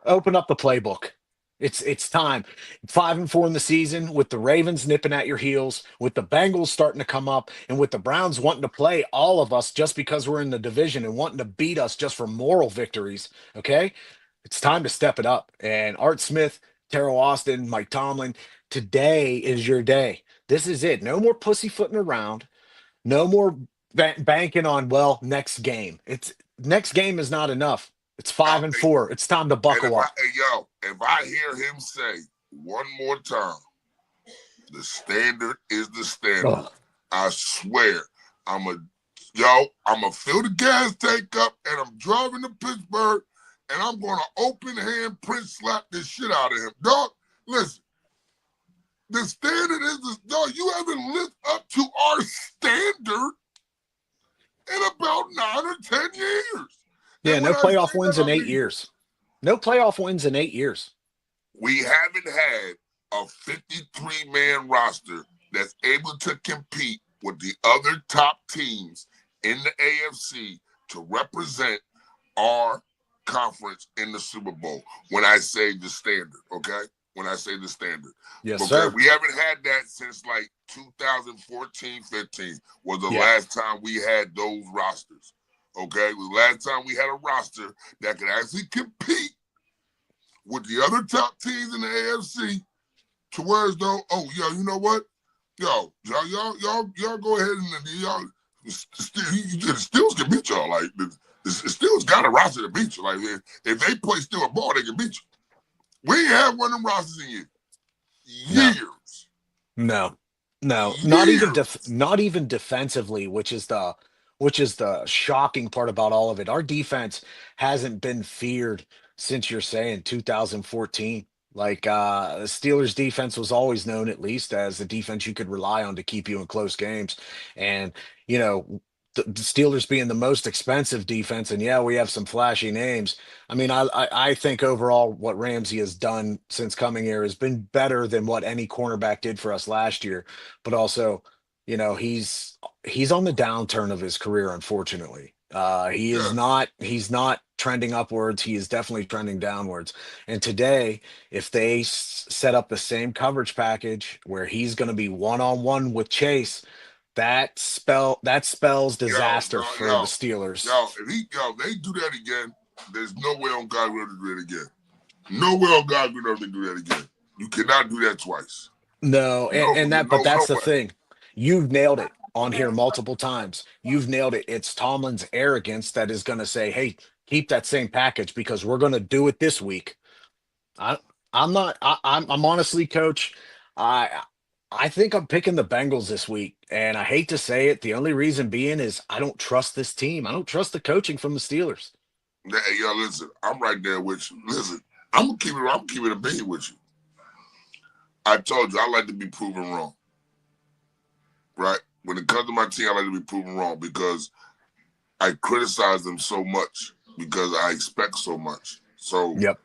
Open up the playbook. It's time. 5-4 in the season, with the Ravens nipping at your heels, with the Bengals starting to come up, and with the Browns wanting to play all of us just because we're in the division and wanting to beat us just for moral victories. Okay, it's time to step it up. And Art Smith, Terrell Austin, Mike Tomlin, today is your day. This is it. No more pussyfooting around. No more banking on, well, next game. It's next game is not enough. It's Uh, five and and four. It's time to buckle up. if I hear him say one more time, the standard is the standard. Ugh. I swear, I'm a I'm gonna fill the gas tank up, and I'm driving to Pittsburgh, and I'm gonna open hand print slap this shit out of him, dog. Listen, the standard is the dog. You haven't lived up to our standard in about 9 or 10 years. Yeah, And when no I playoff say that, wins in I eight mean years. No playoff wins in 8 years. we haven't had a 53-man roster that's able to compete with the other top teams in the AFC to represent our conference in the Super Bowl. When I say the standard, okay? When I say the standard. Yes, Okay, sir. we haven't had that since like 2014-15 was the Yeah. last time we had those rosters. Okay, it was the last time we had a roster that could actually compete with the other top teams in the AFC to where as though, oh, yo, you know what? Y'all go ahead and y'all the Steelers can beat y'all. Like the Steelers got a roster to beat you. Like if they play still a ball, they can beat you. We ain't had one of them rosters in years. No. Years. No. No. Years. Not even defensively, which is the shocking part about all of it. Our defense hasn't been feared since, you're saying, 2014. Like, the Steelers defense was always known, at least, as the defense you could rely on to keep you in close games. And, you know, the Steelers being the most expensive defense, and yeah, we have some flashy names. I mean, I think overall what Ramsey has done since coming here has been better than what any cornerback did for us last year. But also, he's on the downturn of his career, unfortunately. Yes. He's not trending upwards. He is definitely trending downwards. And today, if they set up the same coverage package where he's going to be one on one with Chase, that spells disaster for the Steelers. If they do that again, there's no way on God will to do it again. No way on God will to do that again. You cannot do that twice. No, but No that's the way. thing. You've nailed it on here multiple times. You've nailed it. It's Tomlin's arrogance that is going to say, "Hey, keep that same package because we're going to do it this week." I, I'm not. I'm honestly, Coach. I, I think I'm picking the Bengals this week, and I hate to say it. The only reason being is I don't trust this team. I don't trust the coaching from the Steelers. Hey, yo, listen, I'm right there with you. Listen, I'm gonna keep it a bean with you. I told you I like to be proven wrong. Right? When it comes to my team, I like to be proven wrong because I criticize them so much because I expect so much. So Yep.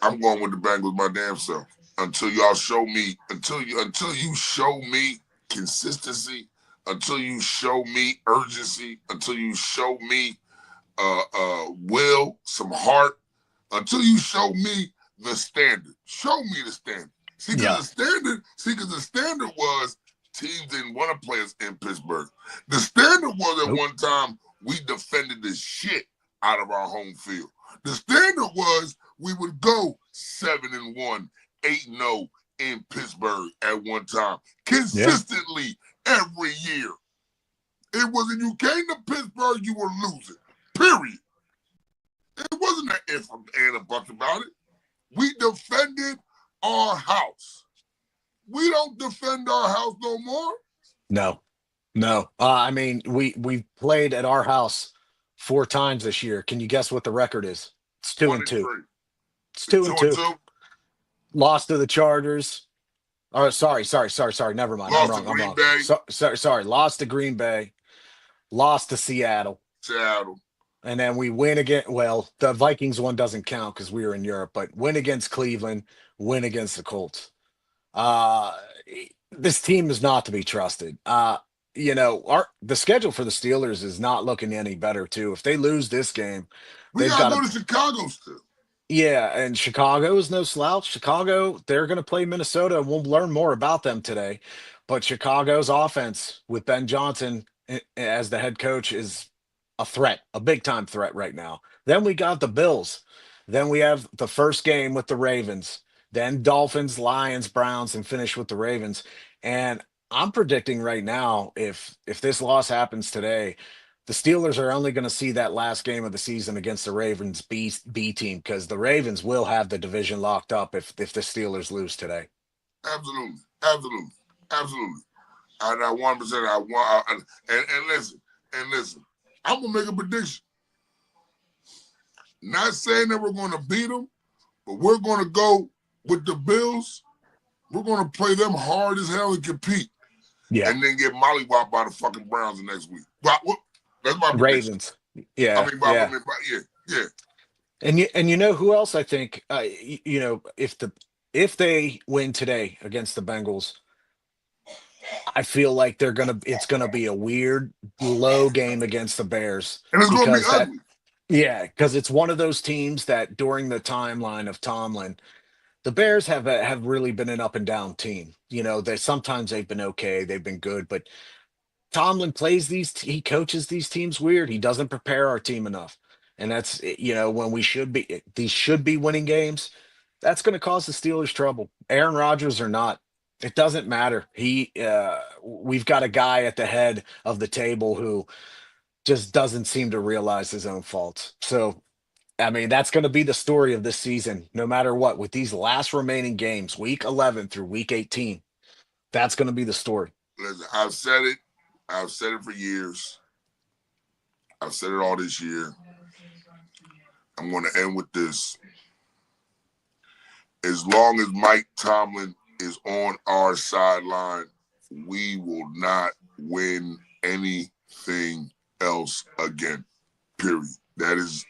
I'm going with the Bengals my damn self. Until y'all show me, until you show me consistency, until you show me urgency, until you show me will, some heart, until you show me the standard. Show me the standard. Yeah. Because the standard was teams didn't want to play us in Pittsburgh. The standard was at Nope. one time we defended the shit out of our home field. The standard was we would go 7-1, 8-0 in Pittsburgh at one time, Yeah. consistently every year. It wasn't you came to Pittsburgh, you were losing. Period. It wasn't an if and a buck about it. We defended our house. We don't defend our house no more. No. No. I mean, we played at our house 4 times this year. Can you guess what the record is? It's two One and and two. three. It's It's two two and and two. two. Lost to the Chargers. Oh, sorry. Never mind. I'm Lost to wrong. I'm Green wrong. Bay, Sorry. Lost to Green Bay. Lost to Seattle. Seattle. And then we win again. Well, the Vikings one doesn't count because we were in Europe, but win against Cleveland, win against the Colts. Uh, this team is not to be trusted. The schedule for the Steelers is not looking any better too. If they lose this game, We they've gotta got go to. to Chicago still. Yeah, and Chicago is no slouch. Chicago, they're going to play Minnesota, and we'll learn more about them today. But Chicago's offense with Ben Johnson as the head coach is a threat, a big time threat right now. Then we got the Bills. Then we have the first game with the Ravens. Then Dolphins, Lions, Browns, and finish with the Ravens. And I'm predicting right now, if this loss happens today, the Steelers are only going to see that last game of the season against the Ravens B team because the Ravens will have the division locked up if the Steelers lose today. Absolutely, absolutely, absolutely. I 1%. I want and listen. I'm gonna make a prediction. Not saying that we're gonna beat them, but we're gonna go with the Bills. We're gonna play them hard as hell and compete, Yeah, and then get mollywopped by the fucking Browns the next week. But that's my prediction. Ravens. Yeah, yeah. Yeah, yeah. And you know who else I think if they win today against the Bengals, I feel like it's gonna be a weird low game against the Bears And it's gonna be because that ugly. yeah, because it's one of those teams that during the timeline of Tomlin, the Bears have really been an up and down team. They sometimes they've been okay, they've been good, but Tomlin he coaches these teams weird. He doesn't prepare our team enough. And that's when these should be winning games, that's going to cause the Steelers trouble. Aaron Rodgers or not, it doesn't matter. We've got a guy at the head of the table who just doesn't seem to realize his own faults. So I mean, that's going to be the story of this season, no matter what. With these last remaining games, week 11 through week 18, that's going to be the story. Listen, I've said it. I've said it for years. I've said it all this year. I'm going to end with this. As long as Mike Tomlin is on our sideline, we will not win anything else again. Period. That is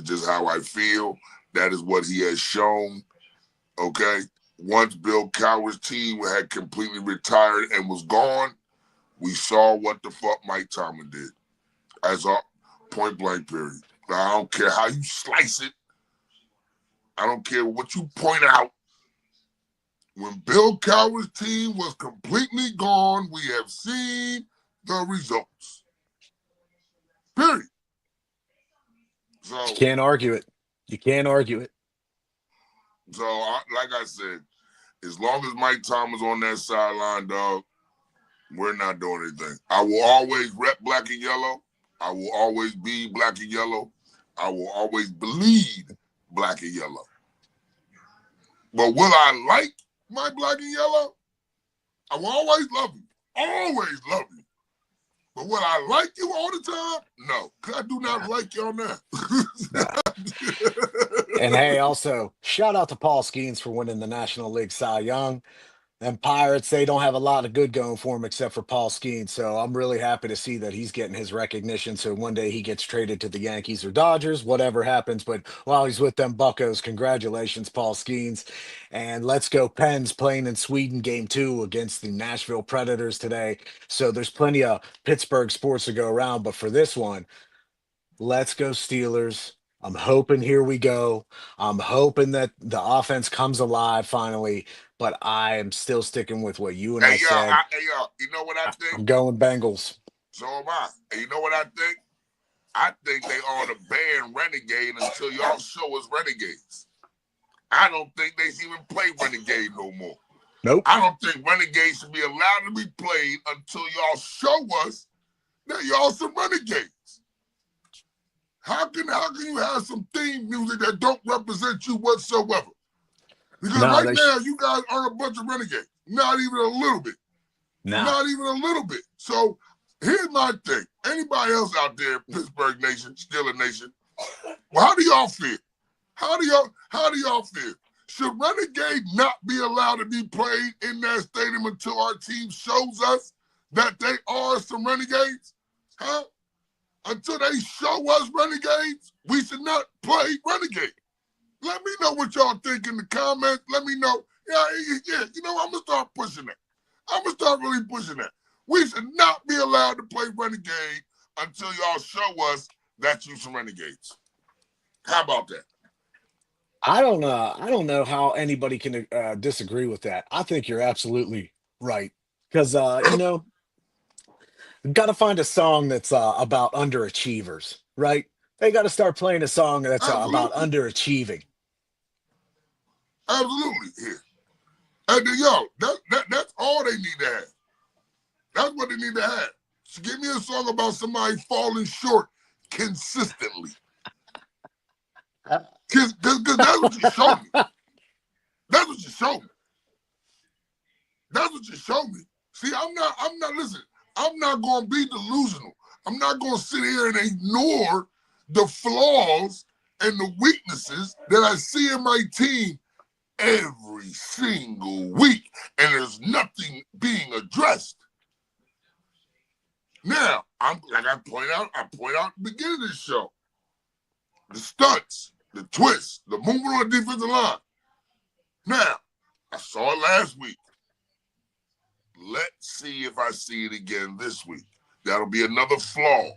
just how I feel. That is what he has shown. Okay. Once Bill Cowher's team had completely retired and was gone, we saw what the fuck Mike Tomlin did. As a point blank period. I don't care how you slice it. I don't care what you point out. When Bill Cowher's team was completely gone, we have seen the results. Period. So, You can't argue it. You can't argue it. like I said, as long as Mike Thomas on that sideline, dog, we're not doing anything. I will always rep black and yellow. I will always be black and yellow. I will always bleed black and yellow. But will I like my black and yellow? I will always love you. Always love you. But will I like you all the time? No, because I do not like y'all now. And hey, also, shout out to Paul Skeens for winning the National League Cy Young. And Pirates, they don't have a lot of good going for him except for Paul Skeens. So I'm really happy to see that he's getting his recognition. So one day he gets traded to the Yankees or Dodgers, whatever happens. But while he's with them Buccos, congratulations, Paul Skeens. And let's go Pens playing in Sweden game 2 against the Nashville Predators today. So there's plenty of Pittsburgh sports to go around. But for this one, let's go Steelers. I'm hoping here we go. I'm hoping that the offense comes alive finally, but I am still sticking with what you and Hey, I said. y'all, you know what I think? I'm going Bengals. So am I. And you know what I think? I think they ought to ban Renegade until y'all show us Renegades. I don't think they should even play Renegade no more. Nope. I don't think Renegade should be allowed to be played until y'all show us that y'all some Renegades. How can you have some theme music that don't represent you whatsoever? Because No, right now you guys are a bunch of renegades. Not even a little bit. no. Not even a little bit. So here's my thing. Anybody else out there, Pittsburgh Nation, Steeler Nation, well, how do y'all feel? How do y'all feel? Should Renegade not be allowed to be played in that stadium until our team shows us that they are some renegades? Huh? Until they show us renegades, we should not play Renegade. Let me know what y'all think in the comments. Let me know. Yeah, you know, I'm going to start pushing that. I'm going to start really pushing that. We should not be allowed to play Renegade until y'all show us that you some renegades. How about that? I don't know how anybody can disagree with that. I think you're absolutely right. Because got to find a song that's about underachievers, right? They got to start playing a song that's about Absolutely. underachieving. Absolutely. Here. And then, yo, that's all they need to have. That's what they need to have. So give me a song about somebody falling short consistently. Because that's what you show me. That's what you show me. That's what you show me. See, listen, I'm not going to be delusional. I'm not going to sit here and ignore the flaws and the weaknesses that I see in my team every single week. And there's nothing being addressed. Now, I point out at the beginning of the show, the stunts, the twists, the movement on the defensive line. Now, I saw it last week. Let's see if I see it again this week. That'll be another flaw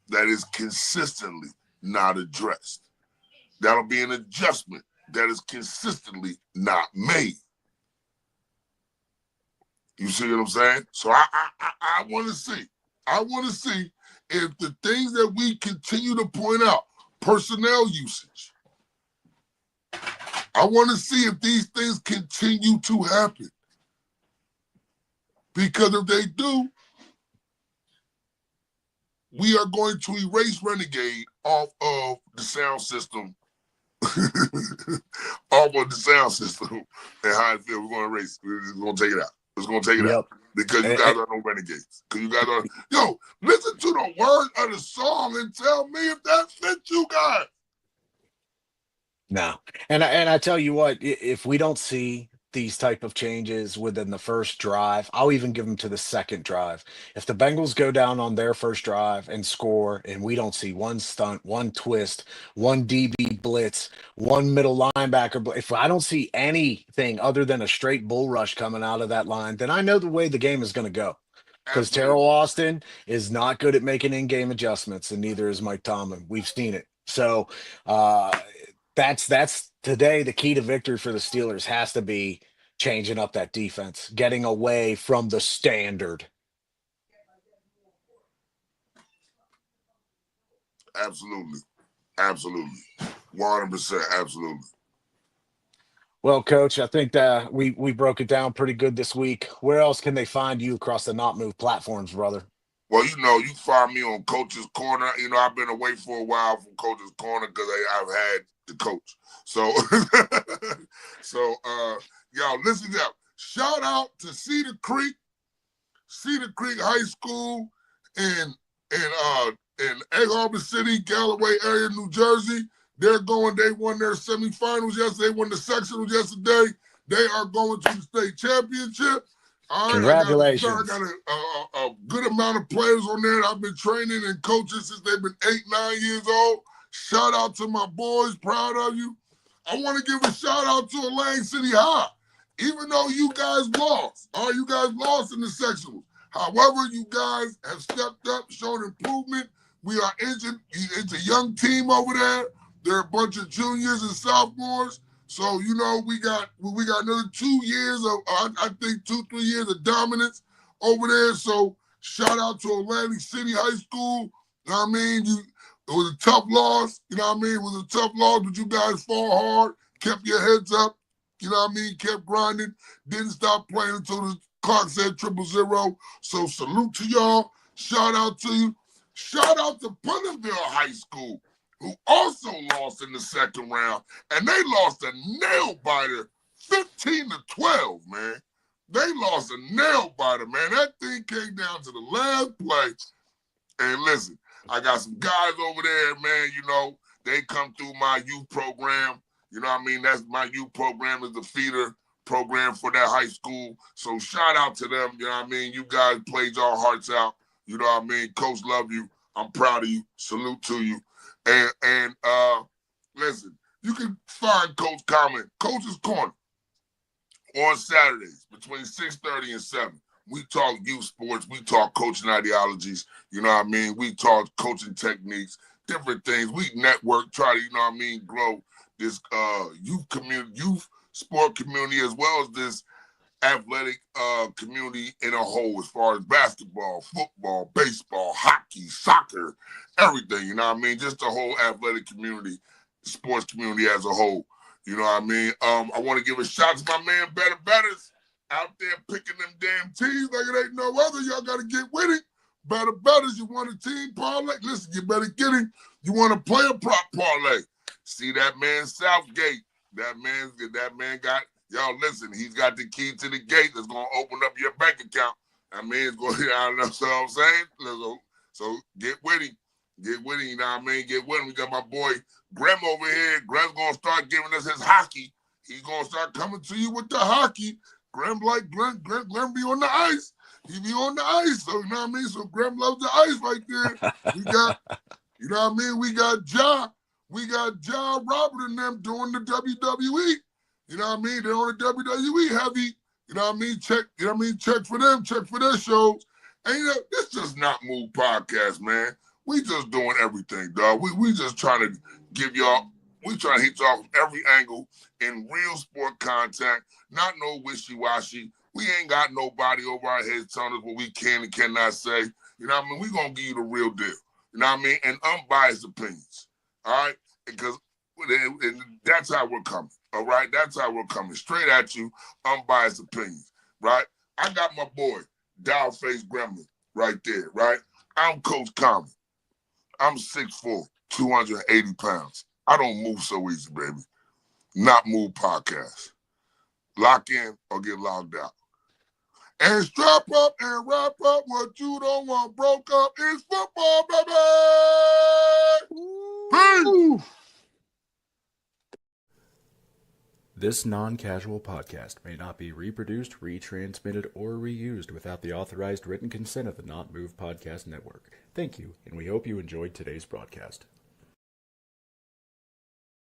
that is consistently not addressed. That'll be an adjustment that is consistently not made. You see what I'm saying? So I want to see. I want to see if the things that we continue to point out, personnel usage, I want to see if these things continue to happen. Because if they do, we are going to erase Renegade off of the sound system. Off of the sound system and how I feel. We're going to erase. We're going to take it out. It's going to take it out. Because you guys are no renegades. Because you guys are, yo, listen to the words of the song and tell me if that fits you guys. No. And I tell you what, if we don't see these type of changes within the first drive, I'll even give them to the second drive. If the Bengals go down on their first drive and score, and we don't see one stunt, one twist, one DB blitz, one middle linebacker, if I don't see anything other than a straight bull rush coming out of that line, then I know the way the game is going to go. Because Terrell Austin is not good at making in-game adjustments, and neither is Mike Tomlin. We've seen it. So that's today the key to victory for the Steelers has to be changing up that defense, getting away from the standard. Absolutely. 100%. Absolutely. Well, Coach, I think that we broke it down pretty good this week. Where else can they find you across the Not Move platforms, brother? Well, you find me on Coach's Corner. I've been away for a while from Coach's Corner because I've had the coach. So, y'all listen up. Shout out to Cedar Creek High School in Egg Harbor City, Galloway area, New Jersey. They won their semifinals yesterday. They won the sectionals yesterday. They are going to the state championship. All right, congratulations. I got a good amount of players on there. I've been training and coaching since they've been 8-9 years old. Shout out to my boys. Proud of you. I want to give a shout out to Lang City High. Even though you guys lost. All right, you guys lost in the sectionals. However, you guys have stepped up, shown improvement. We are it's a young team over there. They're a bunch of juniors and sophomores. So, we got another 2 years of, I think 2-3 years of dominance over there. So, shout out to Atlantic City High School. You know what I mean? It was a tough loss. You know what I mean? It was a tough loss, but you guys fought hard, kept your heads up. You know what I mean? Kept grinding. Didn't stop playing until the clock said 000. So, salute to y'all. Shout out to you. Shout out to Punterville High School, who also lost in the second round, and they lost a nail-biter 15-12, man. They lost a nail-biter, man. That thing came down to the last play. And listen, I got some guys over there, man, they come through my youth program. You know what I mean? That's my youth program is the feeder program for that high school. So shout out to them, you know what I mean? You guys played your hearts out. You know what I mean? Coach, love you. I'm proud of you. Salute to you. And listen, you can find Coach Coach's Corner on Saturdays between 6:30 and 7. We talk youth sports. We talk coaching ideologies. You know what I mean? We talk coaching techniques. different things. We network, try to, grow this youth sport community as well as this athletic community in a whole, as far as basketball, football, baseball, hockey, soccer, everything, just the whole athletic community, sports community as a whole. I want to give a shout to my man Better Betters out there picking them damn teams like it ain't no other. Y'all got to get with it. Better Betters, you want a team parlay? Listen, you better get him. You want to play a prop parlay? See that man Southgate. That man got, y'all listen, he's got the key to the gate that's going to open up your bank account. It's going to, I know what I'm saying? So get with him. Get with him, Get with him. We got my boy Grem over here. Grem's going to start giving us his hockey. He's going to start coming to you with the hockey. Grem be on the ice. He be on the ice. So, So Grem loves the ice right there. We got, We got Ja. We got Ja Robert and them doing the WWE. They're on the WWE heavy. Check for them. Check for their shows. And this just not move podcast, man. We just doing everything, dog. We just trying to give y'all, we trying to hit y'all from every angle in real sport contact, not no wishy-washy. We ain't got nobody over our heads telling us what we can and cannot say. We going to give you the real deal. And unbiased opinions. All right? Because that's how we're coming. All right? That's how we're coming. Straight at you, unbiased opinions. Right? I got my boy, Dow-Faced Gremlin, right there. Right? I'm Coach Common. I'm 6'4", 280 pounds. I don't move so easy, baby. Not Move podcast. Lock in or get logged out. And strap up and wrap up what you don't want broke up. It's football, baby! Peace! This non-casual podcast may not be reproduced, retransmitted, or reused without the authorized written consent of the Not Move Podcast Network. Thank you, and we hope you enjoyed today's broadcast.